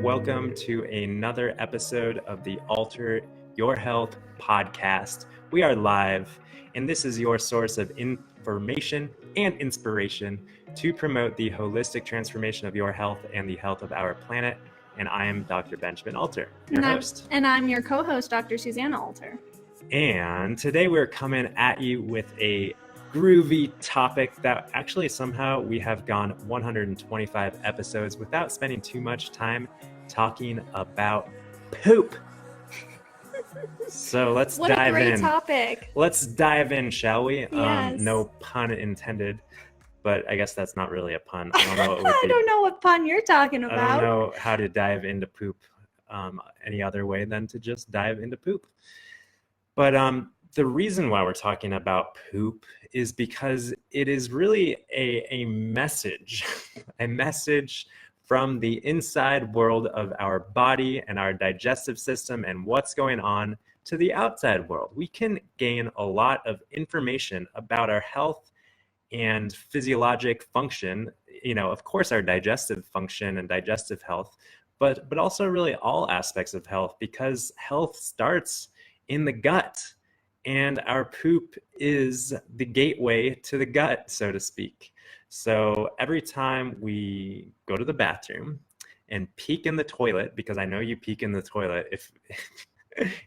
Welcome to another episode of the Alter Your Health podcast. We are live, and this is your source of information and inspiration to promote the holistic transformation of your health and the health of our planet. And I am Dr. Benjamin Alter, your host. And I'm your co-host, Dr. Susanna Alter. And today we're coming at you with a groovy topic that actually somehow we have gone 125 episodes without spending too much time talking about poop. So let's dive in. What a great topic. Let's dive in, shall we? Yes. No pun intended, but I guess that's not really a pun. I don't know what it would I be. don't know what pun you're talking about. I don't know how to dive into poop any other way than to just dive into poop. But the reason why we're talking about poop is because it is really a message, a message from the inside world of our body and our digestive system and what's going on to the outside world. We can gain a lot of information about our health and physiologic function, of course, our digestive function and digestive health, but also really all aspects of health, because health starts in the gut. And our poop is the gateway to the gut, so to speak. So every time we go to the bathroom and peek in the toilet, because I know you peek in the toilet,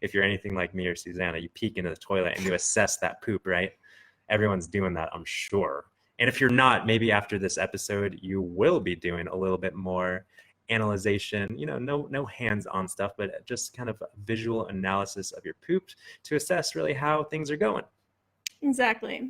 if you're anything like me or Susanna, you peek into the toilet and you assess that poop, right? Everyone's doing that, I'm sure. And if you're not, maybe after this episode, you will be doing a little bit more analyzation, no hands-on stuff, but just kind of visual analysis of your poop to assess really how things are going. Exactly,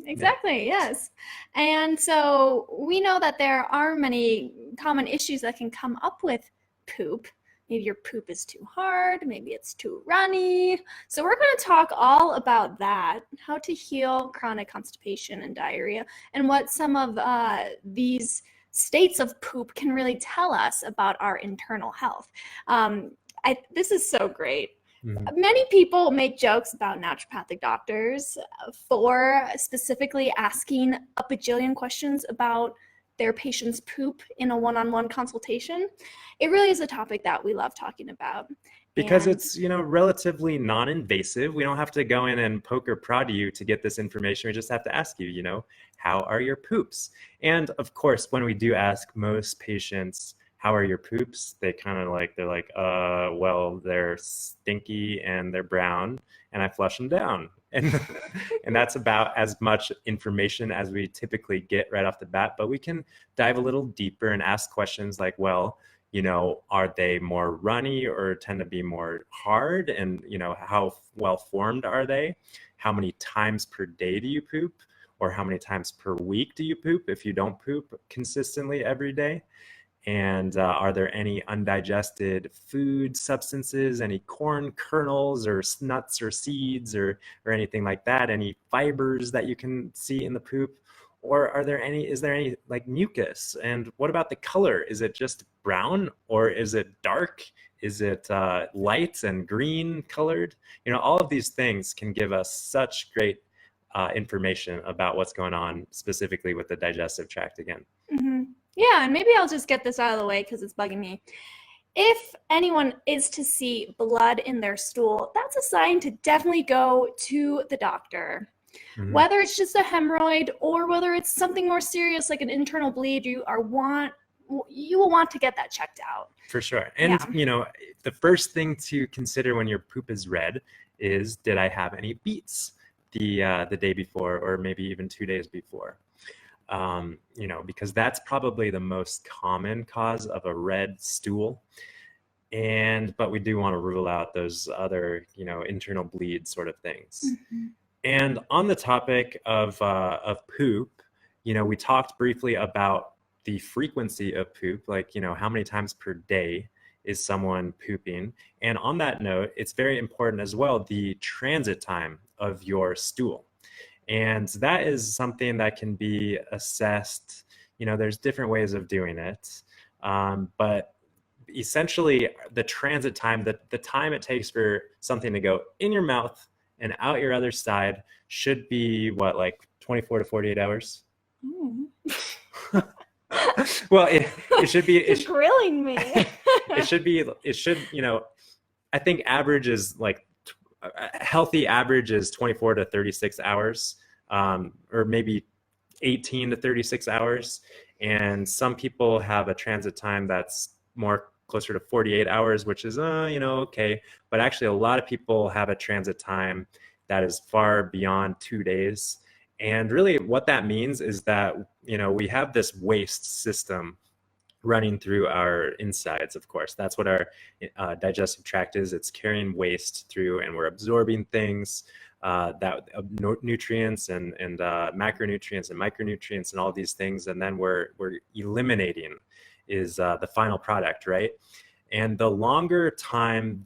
yes. And so we know that there are many common issues that can come up with poop. Maybe your poop is too hard, maybe it's too runny. So we're going to talk all about that, how to heal chronic constipation and diarrhea, and what some of these states of poop can really tell us about our internal health. This is so great. Mm-hmm. Many people make jokes about naturopathic doctors for specifically asking a bajillion questions about their patient's poop in a one-on-one consultation. It really is a topic that we love talking about. Because it's, relatively non-invasive. We don't have to go in and poke or prod you to get this information. We just have to ask you, how are your poops? And of course, when we do ask most patients, how are your poops? They're like, well, they're stinky and they're brown and I flush them down. And that's about as much information as we typically get right off the bat. But we can dive a little deeper and ask questions like, well, are they more runny or tend to be more hard? And, how well formed are they? How many times per day do you poop? Or how many times per week do you poop if you don't poop consistently every day? And are there any undigested food substances, any corn kernels or nuts or seeds or anything like that? Any fibers that you can see in the poop? Or is there any like mucus? And what about the color? Is it just brown or is it dark? Is it light and green colored? All of these things can give us such great information about what's going on specifically with the digestive tract again. Mm-hmm. Yeah, and maybe I'll just get this out of the way because it's bugging me. If anyone is to see blood in their stool, that's a sign to definitely go to the doctor. Mm-hmm. Whether it's just a hemorrhoid or whether it's something more serious like an internal bleed, you will want to get that checked out. For sure. And, the first thing to consider when your poop is red is, did I have any beets the day before or maybe even 2 days before? Because that's probably the most common cause of a red stool. But we do want to rule out those other, internal bleed sort of things. Mm-hmm. And on the topic of poop, we talked briefly about the frequency of poop, like, how many times per day is someone pooping? And on that note, it's very important as well, the transit time of your stool. And that is something that can be assessed. There's different ways of doing it. But essentially, the transit time, the time it takes for something to go in your mouth and out your other side should be, 24 to 48 hours? Mm. Well, it should be. You're grilling me. it should, you know, I think average is like a healthy average is 24 to 36 hours, or maybe 18 to 36 hours. And some people have a transit time that's more closer to 48 hours, which is, you know, okay. But actually, a lot of people have a transit time that is far beyond 2 days. And really, what that means is that, you know, we have this waste system running through our insides. Of course, that's what our digestive tract is. It's carrying waste through, and we're absorbing things, nutrients and macronutrients and micronutrients and all these things, and then we're eliminating is the final product, right? And the longer time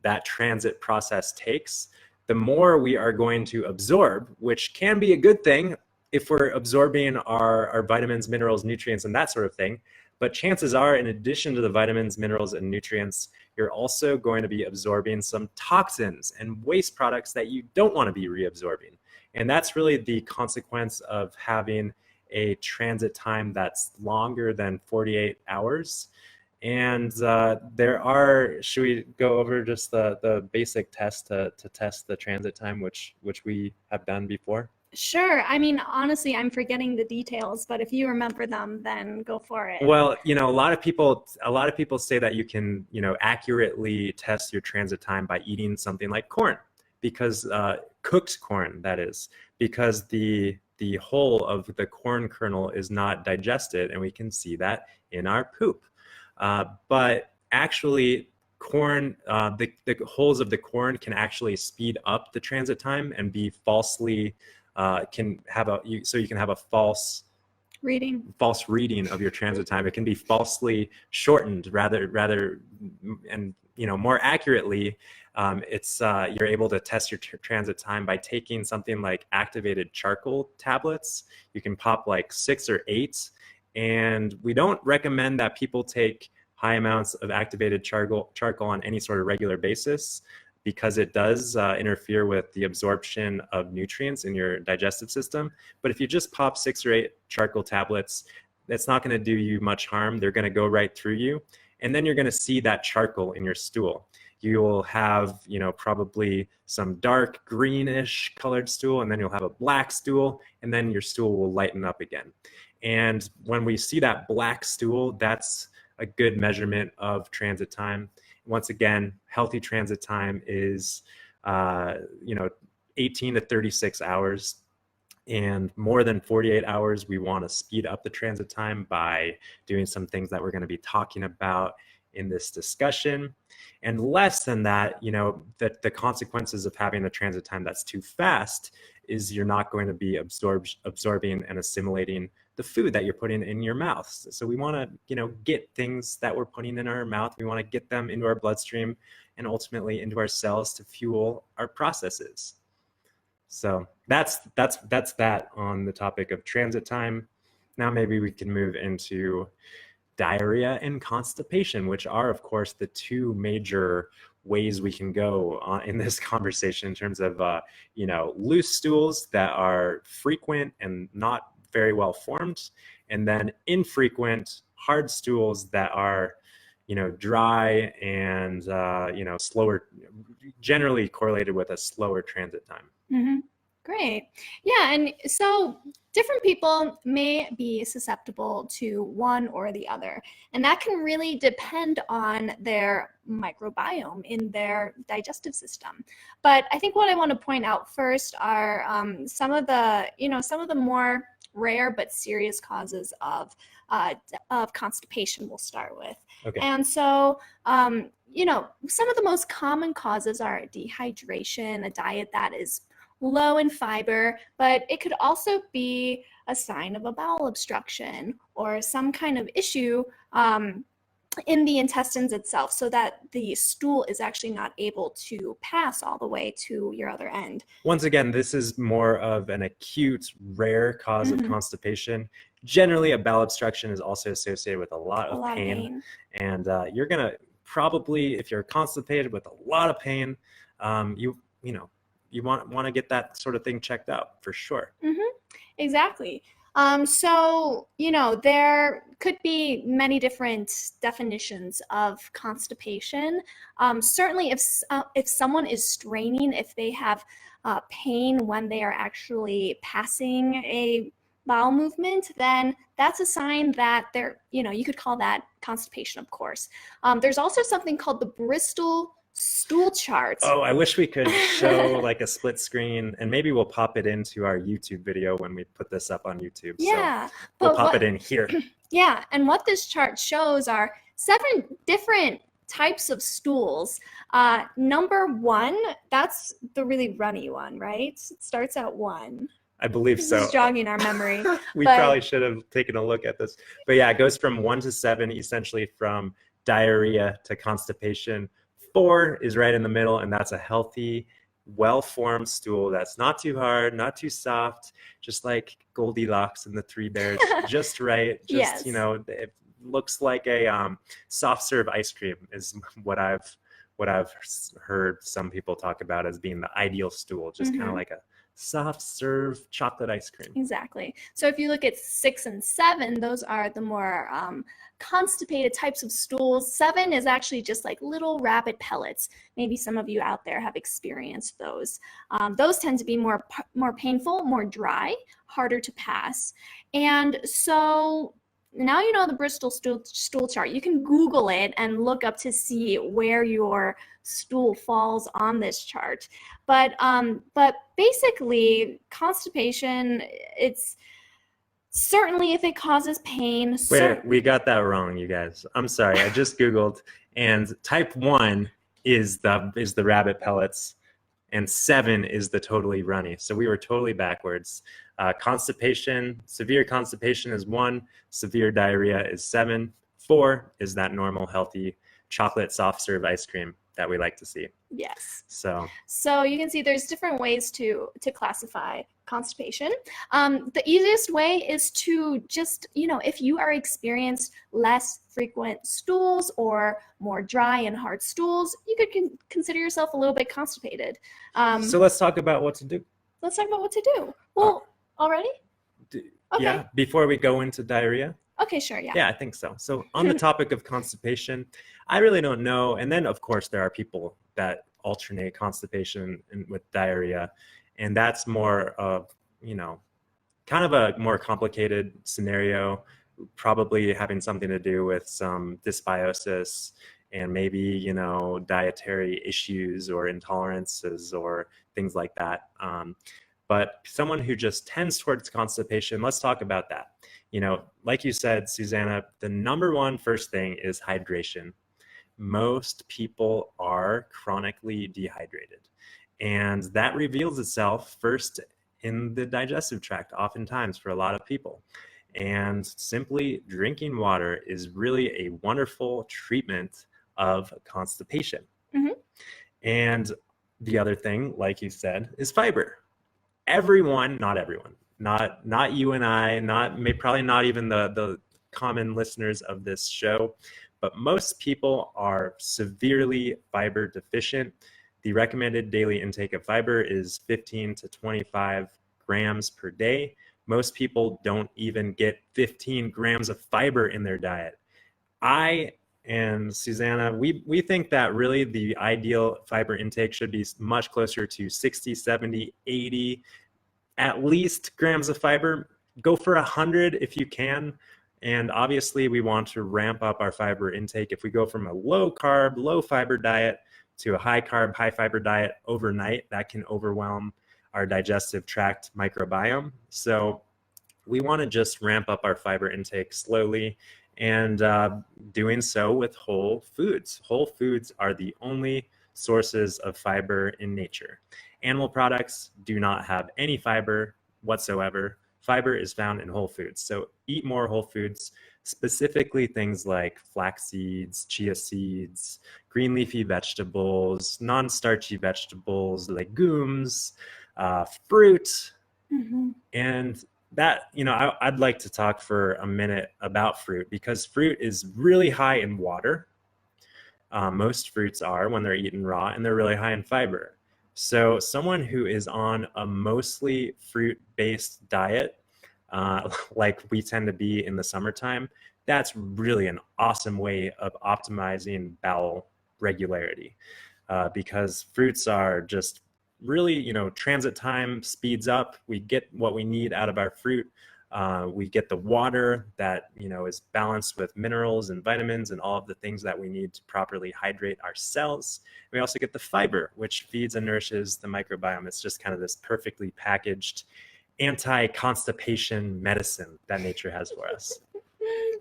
that transit process takes, the more we are going to absorb, which can be a good thing if we're absorbing our vitamins, minerals, nutrients, and that sort of thing. But chances are, in addition to the vitamins, minerals, and nutrients, you're also going to be absorbing some toxins and waste products that you don't want to be reabsorbing. And that's really the consequence of having a transit time that's longer than 48 hours. And should we go over just the basic test to test the transit time, which we have done before? Sure. I mean, honestly, I'm forgetting the details, but if you remember them, then go for it. Well, you know, a lot of people say that you can, you know, accurately test your transit time by eating something like corn, because cooked corn, that is, because the whole of the corn kernel is not digested, and we can see that in our poop. But actually, corn, the hulls of the corn can actually speed up the transit time and be falsely so you can have a false reading of your transit time. It can be falsely shortened rather, and, you know, more accurately, you're able to test your transit time by taking something like activated charcoal tablets. You can pop like 6 or 8, and we don't recommend that people take high amounts of activated charcoal on any sort of regular basis, because it does interfere with the absorption of nutrients in your digestive system. But if you just pop 6 or 8 charcoal tablets, that's not going to do you much harm. They're going to go right through you. And then you're going to see that charcoal in your stool. You will have, you know, probably some dark greenish colored stool, and then you'll have a black stool, and then your stool will lighten up again. And when we see that black stool, that's a good measurement of transit time. Once again, healthy transit time is, 18 to 36 hours. And more than 48 hours, we want to speed up the transit time by doing some things that we're going to be talking about in this discussion. And less than that, you know, that the consequences of having a transit time that's too fast is you're not going to be absorbing and assimilating the food that you're putting in your mouth. So we want to, you know, get things that we're putting in our mouth, we want to get them into our bloodstream and ultimately into our cells to fuel our processes. So that's that on the topic of transit time. Now maybe we can move into diarrhea and constipation, which are, of course, the two major ways we can go in this conversation in terms of, loose stools that are frequent and not very well formed, and then infrequent hard stools that are, dry and, slower, generally correlated with a slower transit time. Mm-hmm. Great. Yeah. And so different people may be susceptible to one or the other, and that can really depend on their microbiome in their digestive system. But I think what I want to point out first are some of the more rare but serious causes of constipation we'll start with. Okay. And so, some of the most common causes are dehydration, a diet that is low in fiber, but it could also be a sign of a bowel obstruction or some kind of issue in the intestines itself, so that the stool is actually not able to pass all the way to your other end. Once again, this is more of an acute, rare cause of constipation. Generally, a bowel obstruction is also associated with a lot of pain. And you're going to probably, if you're constipated with a lot of pain, you want to get that sort of thing checked out for sure. Mm-hmm. Exactly. So, there could be many different definitions of constipation. Certainly, if someone is straining, if they have pain when they are actually passing a bowel movement, then that's a sign that you could call that constipation, of course. There's also something called the Bristol stool chart. Oh, I wish we could show like a split screen, and maybe we'll pop it into our YouTube video when we put this up on YouTube. Yeah, So we'll but pop it in here. Yeah, and what this chart shows are 7 different types of stools. Number 1, that's the really runny one, right? It starts at 1. I believe so. Just jogging our memory. We probably should have taken a look at this. But yeah, it goes from 1 to 7, essentially from diarrhea to constipation. 4 is right in the middle, and that's a healthy, well-formed stool that's not too hard, not too soft, just like Goldilocks and the Three Bears, just right. Just, Yes. It looks like a soft serve ice cream is what I've heard some people talk about as being the ideal stool, just kind of like a soft serve chocolate ice cream. Exactly. So if you look at 6 and 7, those are the more constipated types of stools. 7 is actually just like little rabbit pellets. Maybe some of you out there have experienced those. Those tend to be more painful, more dry, harder to pass. And so now you know the Bristol stool chart. You can Google it and look up to see where your stool falls on this chart. But basically, constipation, it's certainly if it causes pain. Wait, we got that wrong, you guys. I'm sorry. I just Googled, and type 1 is the rabbit pellets, and 7 is the totally runny. So we were totally backwards. Constipation, severe constipation is 1, severe diarrhea is 7, 4 is that normal, healthy chocolate soft serve ice cream that we like to see. Yes. So you can see there's different ways to classify constipation. The easiest way is to just, if you are experienced less frequent stools or more dry and hard stools, you could consider yourself a little bit constipated. So let's talk about what to do. Let's talk about what to do. Well, already? Okay. Yeah, before we go into diarrhea? Okay, sure, yeah. Yeah, I think so. So on the topic of constipation, I really don't know. And then, of course, there are people that alternate constipation with diarrhea. And that's more of, kind of a more complicated scenario, probably having something to do with some dysbiosis and maybe, dietary issues or intolerances or things like that. But someone who just tends towards constipation, let's talk about that. Like you said, Susanna, the number one first thing is hydration. Most people are chronically dehydrated, and that reveals itself first in the digestive tract, oftentimes for a lot of people. And simply drinking water is really a wonderful treatment of constipation. Mm-hmm. And the other thing, like you said, is fiber. Everyone, not everyone, not you and I, probably not even the common listeners of this show, but most people are severely fiber deficient. The recommended daily intake of fiber is 15 to 25 grams per day. Most people don't even get 15 grams of fiber in their diet. I and Susanna, we think that really the ideal fiber intake should be much closer to 60, 70, 80, at least grams of fiber. Go for 100 if you can. And obviously we want to ramp up our fiber intake. If we go from a low carb, low fiber diet to a high carb, high fiber diet overnight, that can overwhelm our digestive tract microbiome. So we want to just ramp up our fiber intake slowly, and doing so with whole foods. Whole foods are the only sources of fiber in nature. Animal products do not have any fiber whatsoever. Fiber is found in whole foods. So eat more whole foods, specifically things like flax seeds, chia seeds, green leafy vegetables, non-starchy vegetables, legumes, fruit. Mm-hmm. And that, I'd like to talk for a minute about fruit, because fruit is really high in water. Most fruits are when they're eaten raw, and they're really high in fiber. So someone who is on a mostly fruit-based diet, like we tend to be in the summertime, that's really an awesome way of optimizing bowel regularity, because fruits are just really, transit time speeds up. We get what we need out of our fruit. We get the water that, is balanced with minerals and vitamins and all of the things that we need to properly hydrate our cells. We also get the fiber, which feeds and nourishes the microbiome. It's just kind of this perfectly packaged anti-constipation medicine that nature has for us.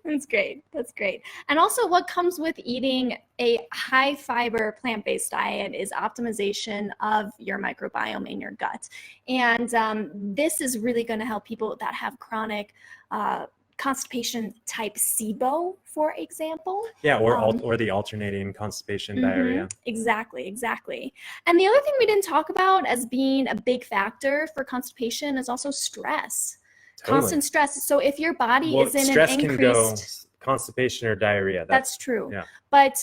That's great. That's great. And also, what comes with eating a high fiber plant-based diet is optimization of your microbiome in your gut. And this is really going to help people that have chronic constipation type SIBO, for example. Yeah, or the alternating constipation diarrhea. Exactly, exactly. And the other thing we didn't talk about as being a big factor for constipation is also stress. Totally. Constant stress. So if your body is in stress an increased... can go constipation or diarrhea. That's true. Yeah. But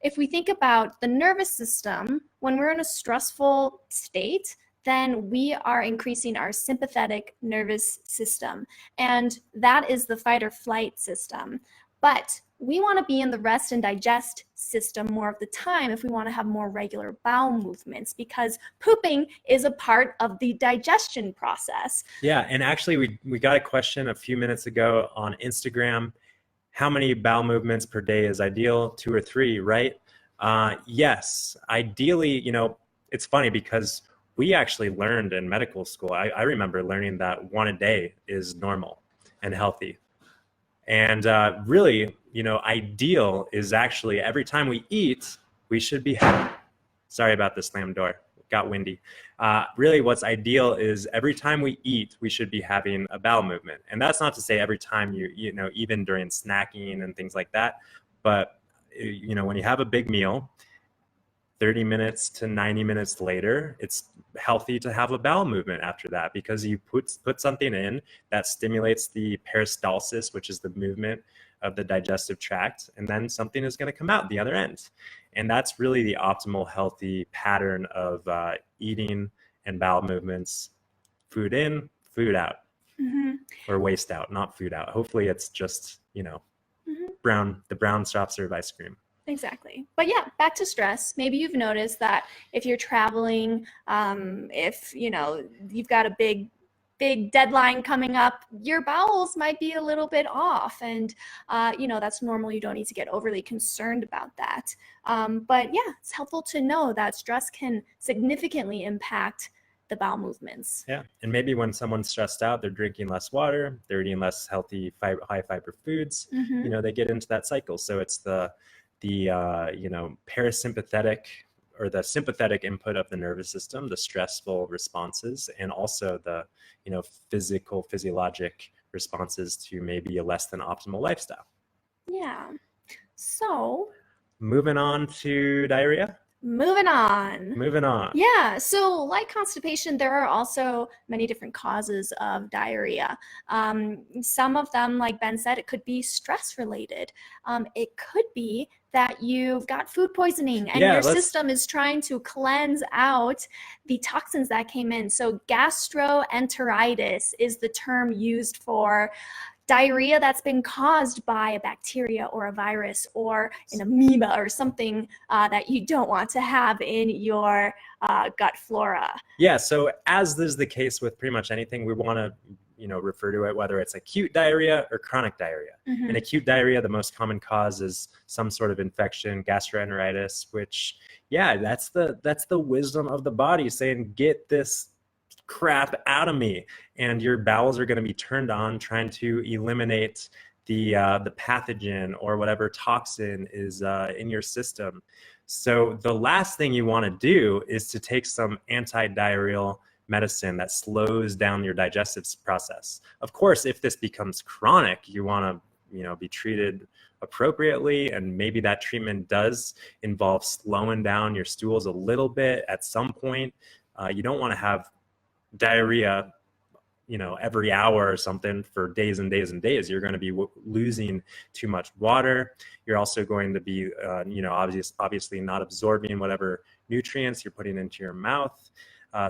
if we think about the nervous system, when we're in a stressful state, then we are increasing our sympathetic nervous system. And that is the fight or flight system. But we want to be in the rest and digest system more of the time if we want to have more regular bowel movements, because pooping is a part of the digestion process. Yeah, and actually we got a question a few minutes ago on Instagram. How many bowel movements per day is ideal? 2 or 3, right? Yes, ideally, it's funny because we actually learned in medical school, I remember learning that 1 a day is normal and healthy. And really, ideal is actually every time we eat, we should be sorry about the slam door, it got windy. Really what's ideal is every time we eat, we should be having a bowel movement. And that's not to say every time even during snacking and things like that. But, when you have a big meal, 30 minutes to 90 minutes later, it's healthy to have a bowel movement after that, because you put something in that stimulates the peristalsis, which is the movement of the digestive tract, and then something is going to come out the other end. And that's really the optimal healthy pattern of eating and bowel movements: food in, food out, or waste out, not food out. Hopefully it's just, the brown soft serve ice cream. Exactly. But yeah, back to stress. Maybe you've noticed that if you're traveling, if you've got a big deadline coming up, your bowels might be a little bit off, and that's normal. You don't need to get overly concerned about that. But yeah, it's helpful to know that stress can significantly impact the bowel movements. Yeah, and maybe when someone's stressed out, they're drinking less water, they're eating less healthy high fiber foods. They get into that cycle. So it's the parasympathetic or the sympathetic input of the nervous system, the stressful responses, and also the, physiologic responses to maybe a less than optimal lifestyle. Yeah. So moving on to diarrhea. Moving on. Yeah. So like constipation, there are also many different causes of diarrhea. Some of them, like Ben said, it could be stress related. It could be that you've got food poisoning and your system is trying to cleanse out the toxins that came in. So gastroenteritis is the term used for diarrhea that's been caused by a bacteria or a virus or an amoeba or something that you don't want to have in your gut flora. Yeah, so as is the case with pretty much anything, we want to refer to it whether it's acute diarrhea or chronic diarrhea. In acute diarrhea, the most common cause is some sort of infection, gastroenteritis, which, that's the wisdom of the body saying, get this crap out of me. And your bowels are going to be turned on trying to eliminate the pathogen or whatever toxin is in your system. So the last thing you want to do is to take some anti-diarrheal medicine that slows down your digestive process. Of course, if this becomes chronic, you want to be treated appropriately, and maybe that treatment does involve slowing down your stools a little bit at some point. You don't want to have diarrhea every hour or something for days and days and days. You're going to be losing too much water. You're also going to be obviously not absorbing whatever nutrients you're putting into your mouth.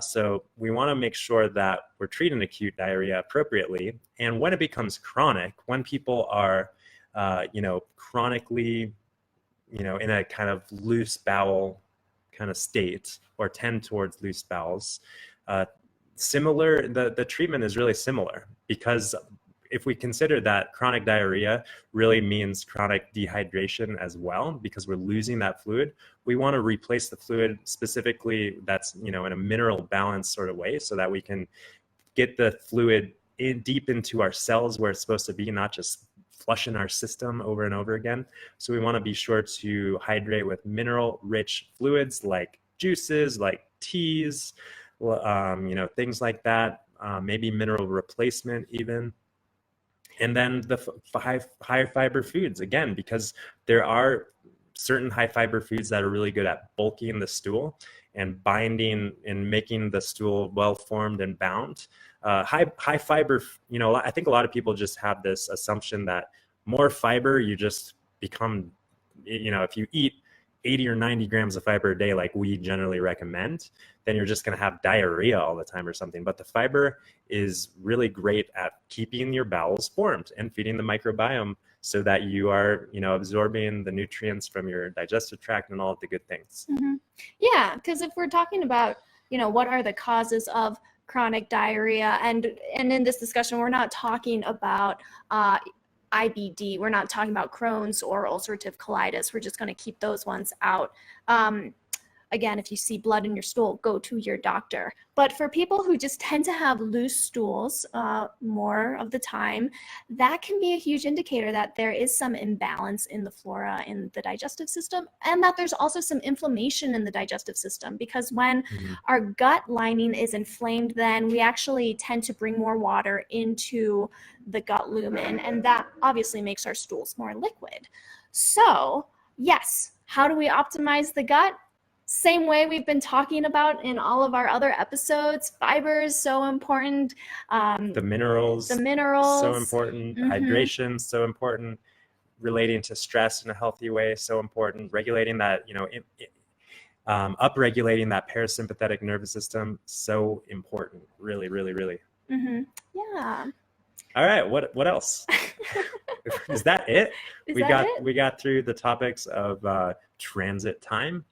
So we want to make sure that we're treating acute diarrhea appropriately. And when it becomes chronic, when people are, chronically, in a kind of loose bowel kind of state or tend towards loose bowels, the treatment is really similar, because if we consider that chronic diarrhea really means chronic dehydration as well, because we're losing that fluid, we want to replace the fluid specifically that's, in a mineral balance sort of way, so that we can get the fluid deep into our cells where it's supposed to be, not just flushing our system over and over again. So we want to be sure to hydrate with mineral-rich fluids like juices, like teas, things like that, maybe mineral replacement even. And then the high fiber foods, again, because there are certain high fiber foods that are really good at bulking the stool and binding and making the stool well formed and bound. High fiber, I think a lot of people just have this assumption that more fiber, you just become, if you eat 80 or 90 grams of fiber a day, like we generally recommend, then you're just going to have diarrhea all the time or something. But the fiber is really great at keeping your bowels formed and feeding the microbiome, so that you are, absorbing the nutrients from your digestive tract and all of the good things. Mm-hmm. Yeah, because if we're talking about, what are the causes of chronic diarrhea, and in this discussion, we're not talking about IBD. We're not talking about Crohn's or ulcerative colitis. We're just going to keep those ones out. Again, if you see blood in your stool, go to your doctor. But for people who just tend to have loose stools more of the time, that can be a huge indicator that there is some imbalance in the flora in the digestive system, and that there's also some inflammation in the digestive system, because when our gut lining is inflamed, then we actually tend to bring more water into the gut lumen, and that obviously makes our stools more liquid. So yes, how do we optimize the gut? Same way we've been talking about in all of our other episodes. Fiber is so important. The minerals, so important. Hydration, so important. Relating to stress in a healthy way, so important. Regulating that, upregulating that parasympathetic nervous system, so important. Really, really, really. Yeah. All right. What else? Is that it? We got through the topics of transit time,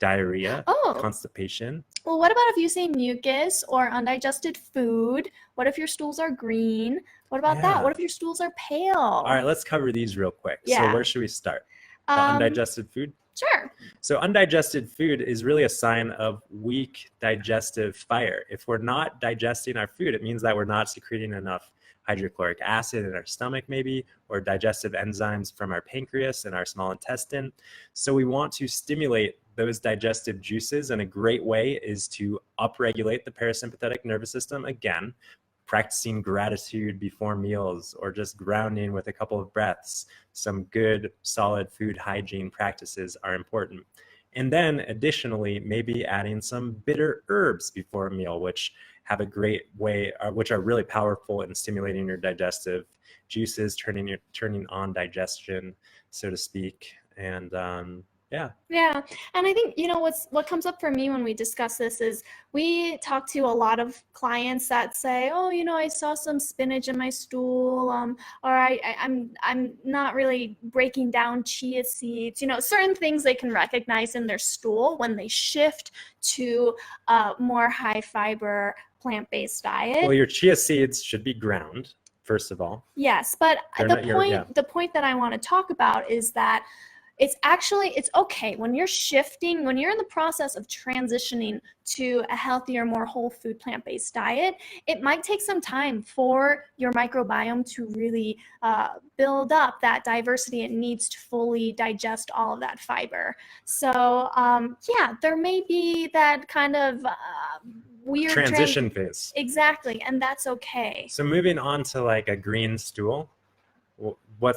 diarrhea, constipation. Well, what about if you say mucus or undigested food? What if your stools are green? What about that? What if your stools are pale? All right, let's cover these real quick. So where should we start? The undigested food? Sure. So undigested food is really a sign of weak digestive fire. If we're not digesting our food, it means that we're not secreting enough hydrochloric acid in our stomach, maybe, or digestive enzymes from our pancreas and our small intestine. So we want to stimulate those digestive juices, and a great way is to upregulate the parasympathetic nervous system. Again, practicing gratitude before meals, or just grounding with a couple of breaths. Some good, solid food hygiene practices are important. And then additionally, maybe adding some bitter herbs before a meal, which have a great way, which are really powerful in stimulating your digestive juices, turning on digestion, so to speak. And yeah. And I think, what comes up for me when we discuss this is we talk to a lot of clients that say, oh, I saw some spinach in my stool, or I'm not really breaking down chia seeds, certain things they can recognize in their stool when they shift to a more high fiber plant-based diet. Well, your chia seeds should be ground, first of all. Yes, but the point that I want to talk about is that it's okay when you're shifting, when you're in the process of transitioning to a healthier, more whole food, plant-based diet. It might take some time for your microbiome to really build up that diversity it needs to fully digest all of that fiber. So there may be that kind of weird transition phase. Exactly, and that's okay. So moving on to like a green stool, what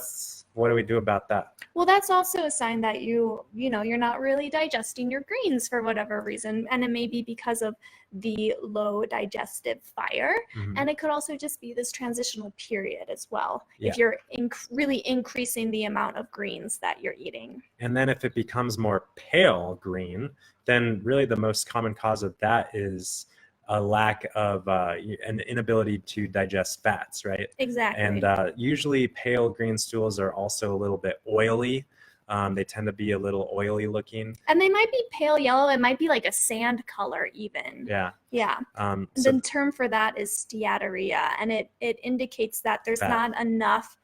do we do about that? Well, that's also a sign that you're not really digesting your greens for whatever reason. And it may be because of the low digestive fire. Mhm. And it could also just be this transitional period as well. Yeah. If you're really increasing the amount of greens that you're eating. And then if it becomes more pale green, then really the most common cause of that is a lack of an inability to digest fats, right? Exactly. And usually pale green stools are also a little bit oily. They tend to be a little oily looking. And they might be pale yellow. It might be like a sand color even. Yeah. Yeah. So the term for that is steatorrhea, and it indicates that there's Fat. not enough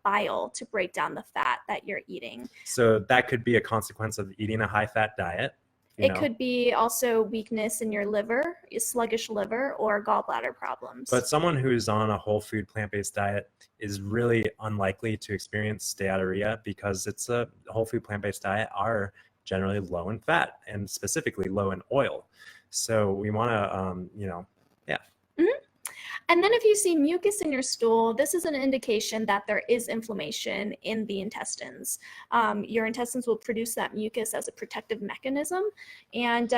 bile to break down the fat that you're eating. So that could be a consequence of eating a high-fat diet. It could be also weakness in your liver, a sluggish liver, or gallbladder problems. But someone who's on a whole food plant-based diet is really unlikely to experience steatorrhea because it's a whole food plant-based diet are generally low in fat and specifically low in oil. So we want to, yeah. Mm-hmm. And then if you see mucus in your stool, this is an indication that there is inflammation in the intestines. Your intestines will produce that mucus as a protective mechanism. And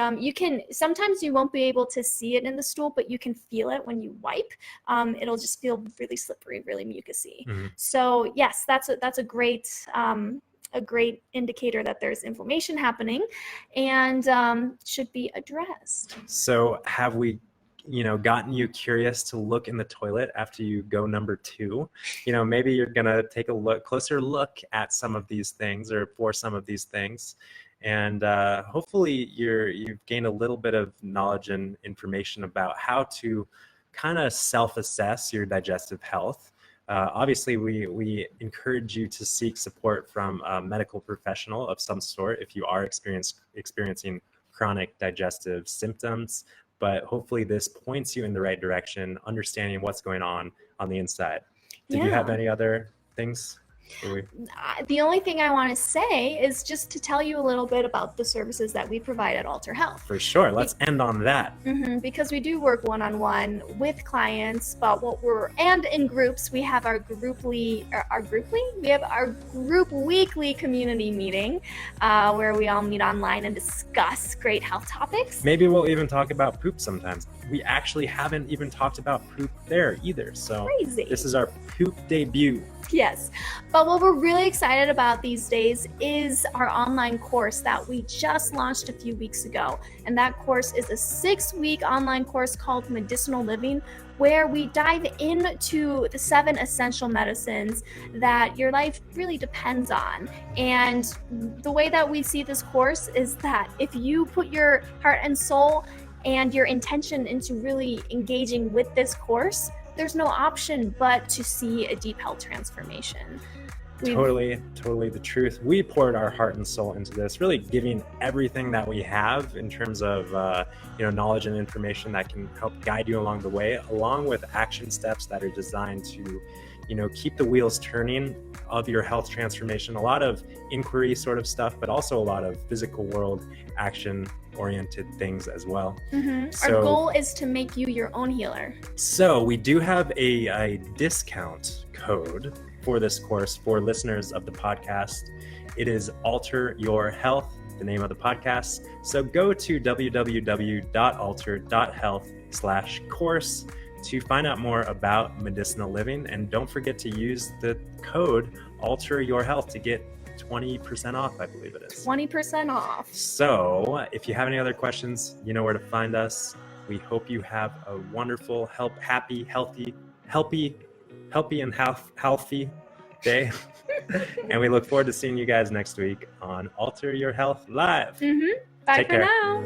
sometimes you won't be able to see it in the stool, but you can feel it when you wipe. It'll just feel really slippery, really mucusy. Mm-hmm. So yes, that's a great indicator that there's inflammation happening and should be addressed. So have we gotten you curious to look in the toilet after you go number 2? Maybe you're gonna take a closer look at some of these things or for some of these things, and hopefully you've gained a little bit of knowledge and information about how to kind of self-assess your digestive health. Obviously, we encourage you to seek support from a medical professional of some sort if you are experiencing chronic digestive symptoms. But hopefully this points you in the right direction, understanding what's going on the inside. Did you have any other things? The only thing I want to say is just to tell you a little bit about the services that we provide at Alter Health. For sure. Let's end on that. Because we do work one-on-one with clients, but and in groups. We have our group weekly community meeting where we all meet online and discuss great health topics. Maybe we'll even talk about poop sometimes. We actually haven't even talked about poop there either. So crazy. This is our poop debut. Yes, but what we're really excited about these days is our online course that we just launched a few weeks ago. And that course is a 6-week online course called Medicinal Living, where we dive into the 7 essential medicines that your life really depends on. And the way that we see this course is that if you put your heart and soul and your intention into really engaging with this course, there's no option but to see a deep health transformation. Totally the truth. We poured our heart and soul into this, really giving everything that we have in terms of knowledge and information that can help guide you along the way, along with action steps that are designed to keep the wheels turning of your health transformation. A lot of inquiry sort of stuff, but also a lot of physical world action oriented things as well. So, our goal is to make you your own healer. So we do have a discount code for this course for listeners of the podcast. It is Alter Your Health, the name of the podcast. So go to www.alter.health/course to find out more about medicinal living, and don't forget to use the code Alter Your Health to get 20% off, I believe it is. 20% off. So if you have any other questions, you know where to find us. We hope you have a wonderful, happy, healthy and healthy day. And we look forward to seeing you guys next week on Alter Your Health Live. Bye Take for care. now.